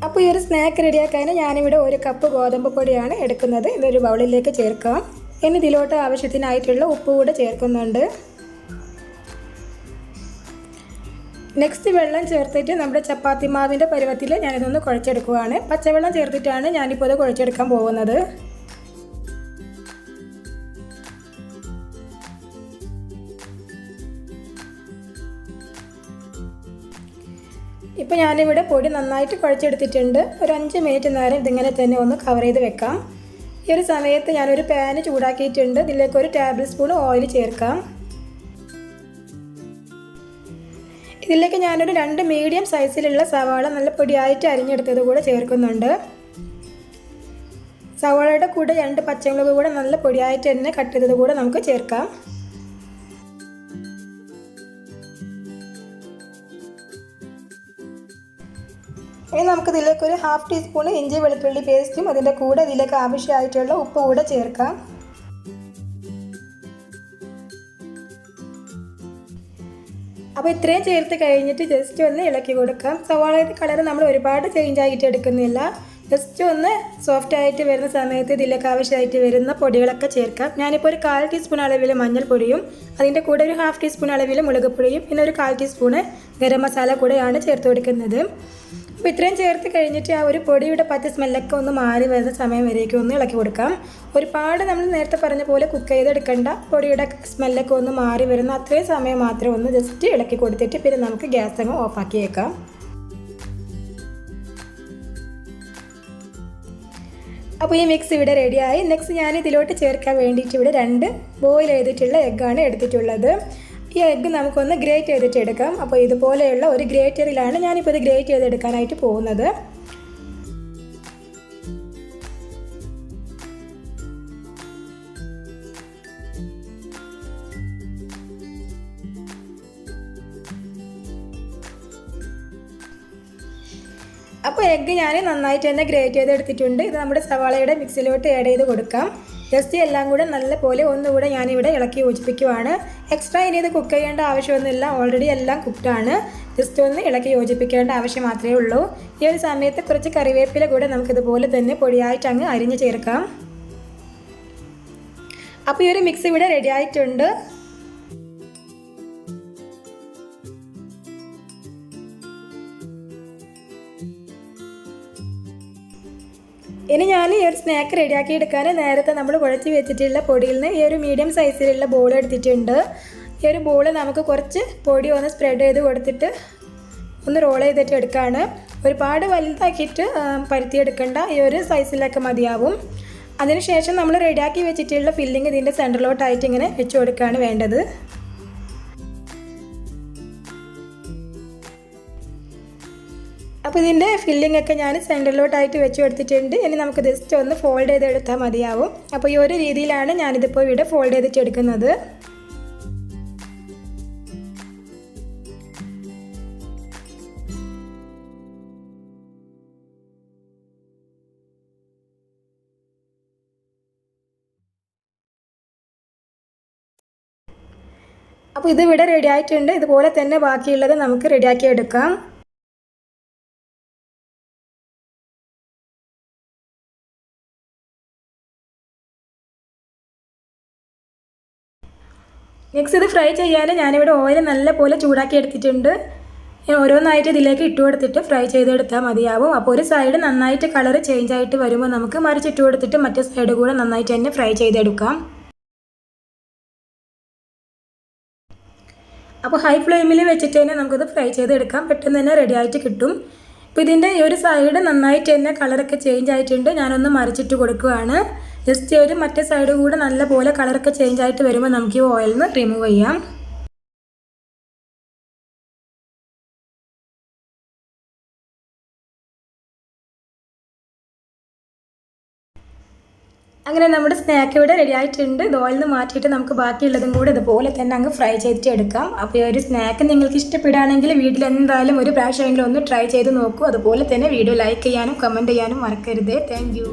അപ്പോൾ ഈ ഒരു സ്നാക്ക് റെഡിയാക്കാൻ ഞാനിവിടെ 1 കപ്പ് ഗോതമ്പ് പൊടിയാണ് എടുക്കുന്നത്. ഇതൊരു ബൗളിലേക്ക് ചേർക്കാം. ഇനി ഇതിലോട്ട് ആവശ്യത്തിനായിട്ടുള്ള ഉപ്പ് കൂടെ ചേർക്കുന്നുണ്ട്. നെക്സ്റ്റ് വെള്ളം ചേർത്തിട്ട് നമ്മുടെ ചപ്പാത്തി മാവിൻ്റെ പരുവത്തിൽ ഞാനിതൊന്ന് കുഴച്ചെടുക്കുകയാണ്. പച്ചവെള്ളം ചേർത്തിട്ടാണ് ഞാനിപ്പോൾ ഇത് കുഴച്ചെടുക്കാൻ പോകുന്നത്. ഇപ്പോൾ ഞാനിവിടെ പൊടി നന്നായിട്ട് കുഴച്ചെടുത്തിട്ടുണ്ട്. ഒരു 5 മിനിറ്റ് നേരം ഇതിങ്ങനെ തന്നെ ഒന്ന് കവർ ചെയ്ത് വെക്കാം. ഈ ഒരു സമയത്ത് ഞാനൊരു പാന് ചൂടാക്കിയിട്ടുണ്ട്. ഇതിലേക്ക് 1 ടേബിൾ സ്പൂൺ ഓയിൽ ചേർക്കാം. ഇതിലേക്ക് ഞാനൊരു 2 മീഡിയം സൈസിലുള്ള സവാള നല്ല പൊടിയായിട്ട് അരിഞ്ഞെടുത്തത് കൂടെ ചേർക്കുന്നുണ്ട്. സവാളയുടെ കൂടെ 2 പച്ചമുളക് കൂടെ നല്ല പൊടിയായിട്ട് തന്നെ കട്ട് ചെയ്തത് കൂടെ നമുക്ക് ചേർക്കാം. ഇനി നമുക്കിതിലേക്ക് ഒരു 1/2 ടീസ്പൂൺ ഇഞ്ചി വെളുത്തുള്ളി പേസ്റ്റും അതിൻ്റെ കൂടെ ഇതിലേക്ക് ആവശ്യമായിട്ടുള്ള ഉപ്പ് കൂടെ ചേർക്കാം. അപ്പോൾ ഇത്രയും ചേർത്ത് കഴിഞ്ഞിട്ട് ജസ്റ്റ് ഒന്ന് ഇളക്കി കൊടുക്കാം. സവാളയുടെ കളർ നമ്മൾ ഒരുപാട് ചേഞ്ച് ആയിട്ട് എടുക്കുന്നില്ല. ജസ്റ്റ് ഒന്ന് സോഫ്റ്റ് ആയിട്ട് വരുന്ന സമയത്ത് ഇതിലേക്ക് ആവശ്യമായിട്ട് വരുന്ന പൊടികളൊക്കെ ചേർക്കാം. ഞാനിപ്പോൾ ഒരു 1/4 ടീസ്പൂൺ അളവിൽ മഞ്ഞൾപ്പൊടിയും അതിൻ്റെ കൂടെ ഒരു 1/2 ടീസ്പൂൺ അളവിൽ മുളക് പൊടിയും പിന്നെ ഒരു 1/4 ടീസ്പൂൺ ഗരം മസാല കൂടെയാണ് ചേർത്ത് കൊടുക്കുന്നത്. അപ്പോൾ ഇത്രയും ചേർത്ത് കഴിഞ്ഞിട്ട് ആ ഒരു പൊടിയുടെ പച്ച സ്മെല്ലൊക്കെ ഒന്ന് മാറി വരുന്ന സമയം വരേക്കും ഒന്ന് ഇളക്കി കൊടുക്കാം. ഒരുപാട് നമ്മൾ നേരത്തെ പറഞ്ഞ പോലെ കുക്ക് ചെയ്തെടുക്കേണ്ട. പൊടിയുടെ സ്മെല്ലൊക്കെ ഒന്ന് മാറി വരുന്ന അത്രയും സമയം മാത്രം ഒന്ന് ജസ്റ്റ് ഇളക്കി കൊടുത്തിട്ട് പിന്നെ നമുക്ക് ഗ്യാസ് അങ്ങ് ഓഫാക്കി വെക്കാം. അപ്പോൾ ഈ മിക്സ് ഇവിടെ റെഡിയായി. നെക്സ്റ്റ് ഞാൻ ഇതിലോട്ട് ചേർക്കാൻ വേണ്ടിയിട്ട് ഇവിടെ 2 ബോയിൽ ചെയ്തിട്ടുള്ള എഗ്ഗാണ് എടുത്തിട്ടുള്ളത്. ഈ എഗ്ഗ് നമുക്കൊന്ന് ഗ്രേറ്റ് ചെയ്തിട്ട് എടുക്കാം. അപ്പോൾ ഇതുപോലെയുള്ള ഒരു ഗ്രേറ്ററിലാണ് ഞാനിപ്പോൾ ഇത് ഗ്രേറ്റ് ചെയ്തെടുക്കാനായിട്ട് പോകുന്നത്. അപ്പോൾ എഗ്ഗ് ഞാൻ നന്നായിട്ട് തന്നെ ഗ്രേറ്റ് ചെയ്തെടുത്തിട്ടുണ്ട്. ഇത് നമ്മുടെ സവാളയുടെ മിക്സിലോട്ട് ആഡ് ചെയ്ത് കൊടുക്കാം. ജസ്റ്റ് എല്ലാം കൂടെ നല്ലപോലെ ഒന്നുകൂടെ ഞാനിവിടെ ഇളക്കി യോജിപ്പിക്കുവാണ്. എക്സ്ട്രാ ഇനി ഇത് കുക്ക് ചെയ്യേണ്ട ആവശ്യമൊന്നുമില്ല. ഓൾറെഡി എല്ലാം കുക്ക്ഡാണ്. ജസ്റ്റ് ഒന്ന് ഇളക്കി യോജിപ്പിക്കേണ്ട ആവശ്യം മാത്രമേ ഉള്ളൂ. ഈ ഒരു സമയത്ത് കുറച്ച് കറിവേപ്പില കൂടെ നമുക്കിതുപോലെ തന്നെ പൊടിയായിട്ട് അങ്ങ് അരിഞ്ഞ് ചേർക്കാം. അപ്പോൾ ഈ ഒരു മിക്സ് ഇവിടെ റെഡി ആയിട്ടുണ്ട്. ഇനി ഞാൻ ഈ ഒരു സ്നാക്ക് റെഡിയാക്കി എടുക്കാൻ നേരത്തെ നമ്മൾ കുഴച്ച് വെച്ചിട്ടുള്ള പൊടിയിൽ നിന്ന് ഈ ഒരു മീഡിയം സൈസിലുള്ള ബോൾ എടുത്തിട്ടുണ്ട്. ഈ ഒരു ബോൾ നമുക്ക് കുറച്ച് പൊടി ഒന്ന് സ്പ്രെഡ് ചെയ്ത് കൊടുത്തിട്ട് ഒന്ന് റോൾ ചെയ്തിട്ട് എടുക്കുകയാണ്. ഒരുപാട് വലുതാക്കിയിട്ട് പരത്തിയെടുക്കേണ്ട. ഈ ഒരു സൈസിലൊക്കെ മതിയാവും. അതിനുശേഷം നമ്മൾ റെഡിയാക്കി വെച്ചിട്ടുള്ള ഫില്ലിങ് ഇതിൻ്റെ സെൻറ്ററിലോട്ടായിട്ട് ഇങ്ങനെ വെച്ച് കൊടുക്കുകയാണ് വേണ്ടത്. അപ്പോൾ ഇതിൻ്റെ ഫില്ലിംഗ് ഒക്കെ ഞാൻ സെൻറ്ററിലോട്ടായിട്ട് വെച്ച് കൊടുത്തിട്ടുണ്ട്. ഇനി നമുക്ക് ജസ്റ്റ് ഒന്ന് ഫോൾഡ് ചെയ്തെടുത്താൽ മതിയാവും. അപ്പോൾ ഈ ഒരു രീതിയിലാണ് ഞാനിതിപ്പോൾ ഇവിടെ ഫോൾഡ് ചെയ്തിട്ട് എടുക്കുന്നത്. അപ്പോൾ ഇതിവിടെ റെഡി ആയിട്ടുണ്ട്. ഇതുപോലെ തന്നെ ബാക്കിയുള്ളത് നമുക്ക് റെഡിയാക്കി എടുക്കാം. നെക്സ്റ്റ് ഇത് ഫ്രൈ ചെയ്യാൻ ഞാനിവിടെ ഓയിൽ നല്ലപോലെ ചൂടാക്കി എടുത്തിട്ടുണ്ട്. ഓരോന്നായിട്ട് ഇതിലേക്ക് ഇട്ട് കൊടുത്തിട്ട് ഫ്രൈ ചെയ്തെടുത്താൽ മതിയാവും. അപ്പോൾ ഒരു സൈഡ് നന്നായിട്ട് കളർ ചേഞ്ച് ആയിട്ട് വരുമ്പോൾ നമുക്ക് മറിച്ചിട്ട് കൊടുത്തിട്ട് മറ്റേ സൈഡ് കൂടെ നന്നായിട്ട് തന്നെ ഫ്രൈ ചെയ്തെടുക്കാം. അപ്പോൾ ഹൈ ഫ്ലെയിമിൽ വെച്ചിട്ട് തന്നെ നമുക്കിത് ഫ്രൈ ചെയ്തെടുക്കാം. പെട്ടെന്ന് തന്നെ റെഡി ആയിട്ട് കിട്ടും. അപ്പോൾ ഇതിൻ്റെ ഈ ഒരു സൈഡ് നന്നായിട്ട് തന്നെ കളറൊക്കെ ചേഞ്ച് ആയിട്ടുണ്ട്. ഞാനൊന്ന് മറിച്ചിട്ട് കൊടുക്കുകയാണ്. ജസ്റ്റ് ഒരു മറ്റേ സൈഡ് കൂടെ നല്ലപോലെ കളറൊക്കെ ചേഞ്ച് ആയിട്ട് വരുമ്പോൾ നമുക്ക് ഈ ഓയിലിൽ നിന്ന് റിമൂവ് ചെയ്യാം. അങ്ങനെ നമ്മുടെ സ്നാക്ക് ഇവിടെ റെഡി ആയിട്ടുണ്ട്. ഇത് ഓയിലിൽ നിന്ന് മാറ്റിയിട്ട് നമുക്ക് ബാക്കിയുള്ളതും കൂടെ ഇതുപോലെ തന്നെ അങ്ങ് ഫ്രൈ ചെയ്തിട്ട് എടുക്കാം. അപ്പോൾ ഈ ഒരു സ്നാക്ക് നിങ്ങൾക്ക് ഇഷ്ടപ്പെടുകയാണെങ്കിൽ വീട്ടിൽ എന്തായാലും ഒരു പ്രാവശ്യമെങ്കിലും ഒന്ന് ട്രൈ ചെയ്ത് നോക്കൂ. അതുപോലെ തന്നെ വീഡിയോ ലൈക്ക് ചെയ്യാനും കമൻറ്റ് ചെയ്യാനും മറക്കരുത്. Thank you.